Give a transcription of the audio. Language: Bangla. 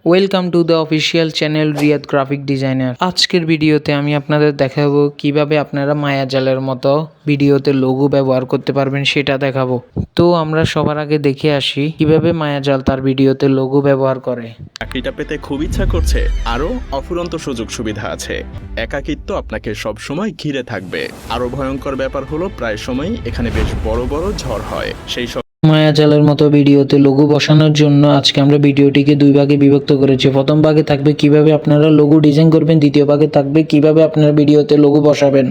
Welcome to the official channel Riyad graphic designer. আজকের ভিডিওতে আমি আপনাদের দেখাবো কিভাবে আপনারা মায়াজালের মতো ভিডিওতে লোগো ব্যবহার করতে পারবেন সেটা দেখাবো। তো আমরা সবার আগে দেখে আসি কিভাবে মায়াজাল তার ভিডিওতে লোগো ব্যবহার করে। চাকরিটা পেতে খুব ইচ্ছা করছে, আরও অফুরন্ত সুযোগ সুবিধা আছে। একাকিত্ব আপনাকে সব সময় ঘিরে থাকবে। আরও ভয়ঙ্কর ব্যাপার হলো প্রায় সময়ই এখানে বেশ বড় বড় ঝড় হয়। সেই সব মায়াজালের মতো ভিডিওতে লোগো বসানোর জন্য আজকে আমরা ভিডিওটিকে দুই ভাগে বিভক্ত করেছি। প্রথম ভাগে থাকবে কিভাবে আপনারা লোগো ডিজাইন করবেন, দ্বিতীয় ভাগে থাকবে কিভাবে আপনারা ভিডিওতে লোগো বসাবেন।